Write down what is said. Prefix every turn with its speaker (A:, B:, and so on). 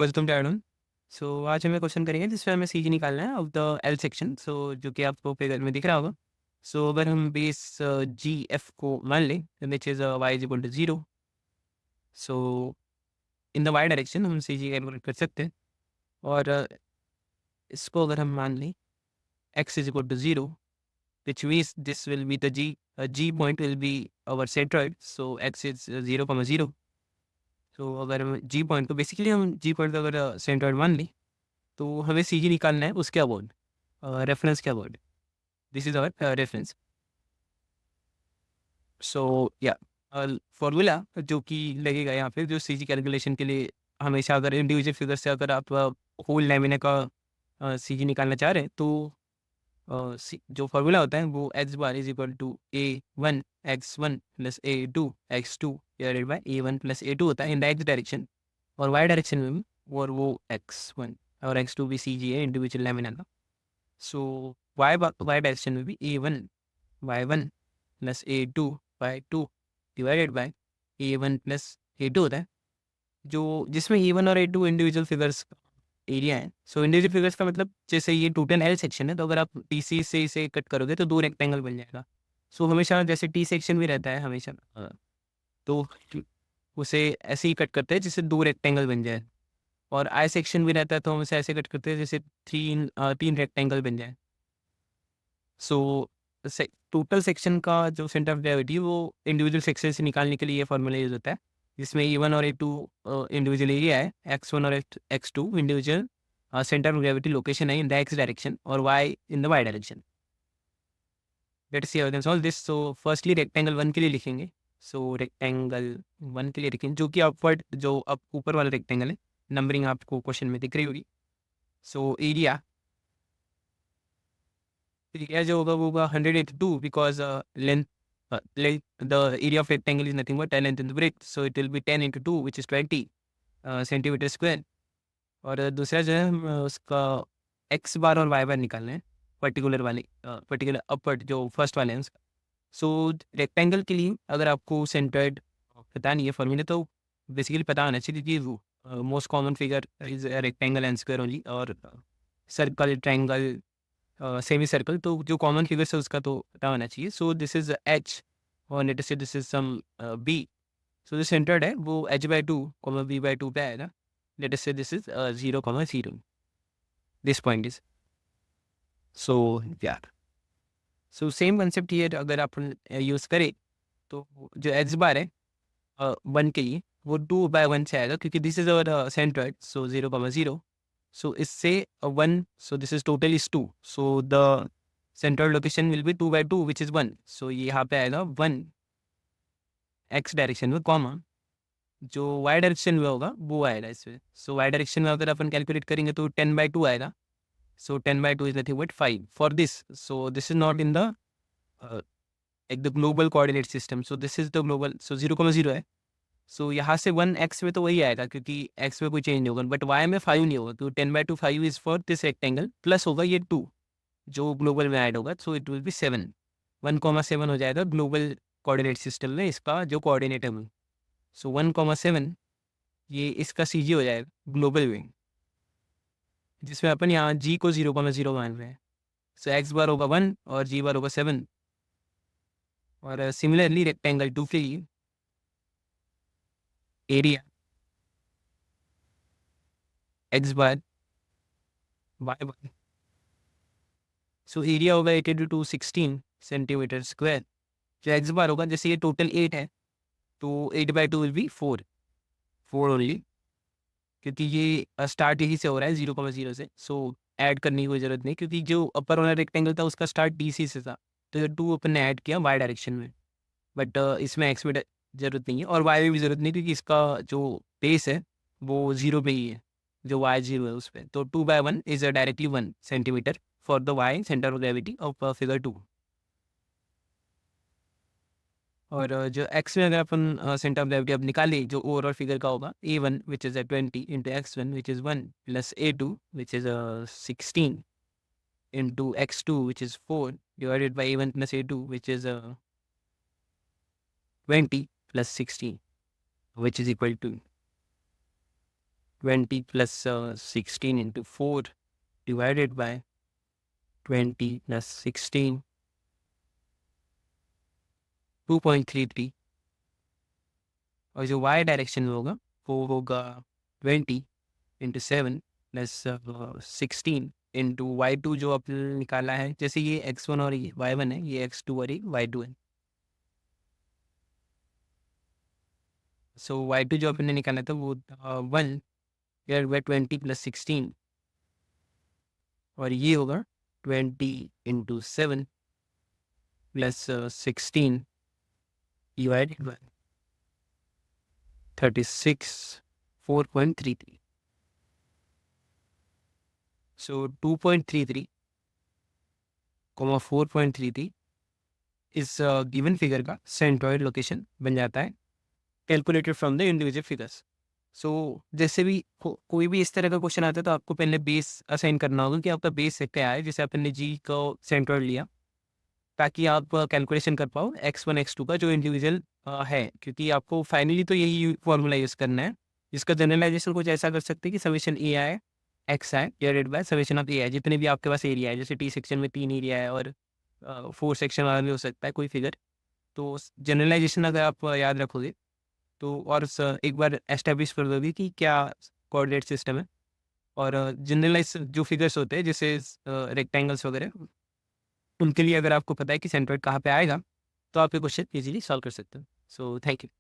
A: Welcome to Aiden. सो आज हमें question करेंगे जिसमें हमें सी जी निकालना है ऑफ द एल सेक्शन। सो जो कि आपको फिगर में दिख रहा होगा। सो अगर हम बेस जी एफ को मान लें which is Y is equal to zero. So in the Y direction हम सी जी कैलकुलेट कर सकते हैं। और इसको अगर हम मान लें X is equal to zero which means this will be the G point will be our centroid. So X is 0,0। So अगर हम जी पॉइंट को बेसिकली हम जी पॉइंट को अगर सेंट्रॉइड मान लें तो हमें सी जी निकालना है उसके अबाउट रेफरेंस के about. This is our reference. So या फॉर्मूला जो कि लगेगा यहाँ पे जो सी जी कैलकुलेशन के लिए, हमेशा अगर इंडिविजुअल फिगर से अगर आप होल लैमिना का सी जी निकालना चाह रहे हैं तो जो फार्मूला होता है वो X bar is equal to A1 x1 plus A2 x2 divided by A1 plus A2 होता है इन द एक्स डायरेक्शन। और वाई डायरेक्शन में भी, और वो x1 और x2 भी सी जी है इंडिविजुअल लैमिना का। सो वाई डायरेक्शन में भी A1 plus A2 divided by A1 plus A2 होता है, जो जिसमें A1 और A2 इंडिविजुअल फिगर्स एरिया है। सो इंडिविजुअल फिगर्स का मतलब जैसे ये टोटल एल सेक्शन है, तो अगर आप टी सी से इसे कट करोगे तो 2 रेक्टेंगल बन जाएगा। सो हमेशा जैसे टी सेक्शन भी रहता है हमेशा, तो उसे ऐसे ही कट करते हैं जिससे 2 रेक्टेंगल बन जाए। और आई सेक्शन भी रहता है तो हम इसे ऐसे कट करते हैं जैसे 3 रेक्टेंगल बन जाए। सो टोटल सेक्शन का जो सेंटर ऑफ ग्रेविटी वो इंडिविजुअल सेक्शन से निकालने के लिए ये फॉर्मूला यूज होता है, जिसमें E1 और A2 इंडिविजुअल एरिया है, x1 और x2 individual centre of gravity location है इन द एक्स डायरेक्शन और y in the Y direction. Let's see how we can solve this. So firstly rectangle 1 के लिए लिखेंगे। सो रेक्टेंगल 1 के लिए लिखेंगे जो कि अपवर्ड, जो अप ऊपर वाला रेक्टेंगल है, नंबरिंग आपको क्वेश्चन में दिख रही होगी। सो एरिया जो होगा वो होगा 182 because length the area of rectangle is nothing but length into breadth, so it will be 10 into 2 which is 20 centimetre square. और दूसरा जो है हम उसका एक्स बार और वाई बार निकालना है, पर्टिकुलर वाली पर्टिकुलर अपवर्ड जो फर्स्ट वाले हैं उसका। सो रेक्टेंगल के लिए अगर आपको सेंटर्ड पता नहीं है फॉर्मूला तो बेसिकली पता होना चाहिए कि most common figure is rectangle and square only, और सर्कल ट्रायंगल सेमी सर्कल तो जो कॉमन फिगर्स है उसका तो पता होना चाहिए। सो दिस इज एच और late us say this is some B. सो जो सेंटर्ड है वो h/2 b/2 पे आएगा। Let us say this is 0,0। This point is so यार। सो सेम कंसेप्ट ये अगर आप यूज करें तो जो एच बार है 1 के लिए वो 2/1 से आएगा क्योंकि दिस इज अवर सेंटर्ड, सो 0,0। सो इससे 1, सो this is total is 2, so the central location will be 2/2 which is 1। सो ये यहाँ पे आएगा 1 एक्स डायरेक्शन में, कॉमा जो वाई डायरेक्शन में होगा वो आएगा इसमें। सो वाई डायरेक्शन में अगर अपन कैलकुलेट करेंगे तो 10/2 आएगा। So 10/2 is nothing but 5 for this. So this is not in the एक the global coordinate system, so this is the global, so 0,0 है। सो यहाँ से 1 एक्स में तो वही आएगा क्योंकि एक्स में कोई चेंज नहीं होगा, बट वाई में 5 नहीं होगा, तो 10/2 5 is for this rectangle, plus होगा ये 2 जो ग्लोबल में ऐड होगा, सो इट विल बी 7। 1,7 हो जाएगा ग्लोबल कोऑर्डिनेट सिस्टम में इसका जो कोऑर्डिनेट है। सो 1,7 ये इसका सी जी हो जाएगा ग्लोबल में, जिसमें अपन यहाँ जी को 0,0 मान रहे हैं। सो एक्स बार होगा 1 और जी बार होगा 7। और सिमिलरली रेक्टेंगल 2 के लिए एरिया एक्स बार वाई बार, सो एरिया होगा 82 सेंटीमीटर स्क्वायर। जो एक्स बार होगा, जैसे ये टोटल 8 है तो 8/2 विल बी 4 ओनली, क्योंकि ये स्टार्ट यही से हो रहा है 0,0 से। सो ऐड करने की कोई ज़रूरत नहीं क्योंकि जो अपर वाला रेक्टेंगल था उसका स्टार्ट डी सी से था, तो ये 2 अपन ने ऐड किया वाई डायरेक्शन में। बट इसमें एक्स में ज़रूरत नहीं है और वाई में भी ज़रूरत नहीं क्योंकि इसका जो बेस है वो 0 पे ही है, जो वाई 0 है उस पर। तो 2/1 is directly 1 centimetre for the Y centre of gravity of figure 2। और जो एक्स में अगर अपन सेंटर ऑफ ग्रेविटी अब निकाले जो ओवरऑल फिगर का होगा, A1 which is 20 into x1 which is 1 plus A2 which is 16 into x2 which is 4 divided by A1 plus A2 which is 20 plus 16 which is equal to 20 plus 16 into 4 divided by 20 plus 16, 2.33। और जो y direction में होगा वो होगा 20 into 7 plus 16 into y2 जो आपने निकाला है। जैसे ये x1 और ये y1 है, ये x2 और ये y2 है। सो y2 जो आपने निकाला था वो 1 डिवाइड बाई 20 प्लस 16, और ये होगा 20 into 7 plus 16 divided by 36, 4.33। So 2.33 comma 4.33 इस गिवन फिगर का सेंट्रॉइड लोकेशन बन जाता है, calculated from the individual figures. So जैसे भी कोई भी इस तरह का क्वेश्चन आता है तो आपको पहले बेस असाइन करना होगा कि आपका बेस क्या है। जैसे आपने जी को सेंट्रॉइड लिया ताकि आप कैलकुलेशन कर पाओ x1 x2 का जो इंडिविजुअल है, क्योंकि आपको फाइनली तो यही फॉर्मूला यूज़ करना है। जिसका जनरलाइजेशन कुछ ऐसा कर सकते हैं कि summation A I X I divided by summation of A I, जितने भी आपके पास एरिया है। जैसे टी सेक्शन में 3 एरिया है और 4 सेक्शन वाला भी हो सकता है कोई फिगर। तो जनरलाइजेशन अगर आप याद रखोगे तो और एक बार एस्टेब्लिश कर दोगे कि क्या कोऑर्डिनेट सिस्टम है। और जनरलाइज जो फिगर्स होते हैं जैसे रेक्टेंगल्स वगैरह, उनके लिए अगर आपको पता है कि सेंट्रोइड कहाँ पे आएगा तो आप ये क्वेश्चन इजीली सॉल्व कर सकते हो। So thank you.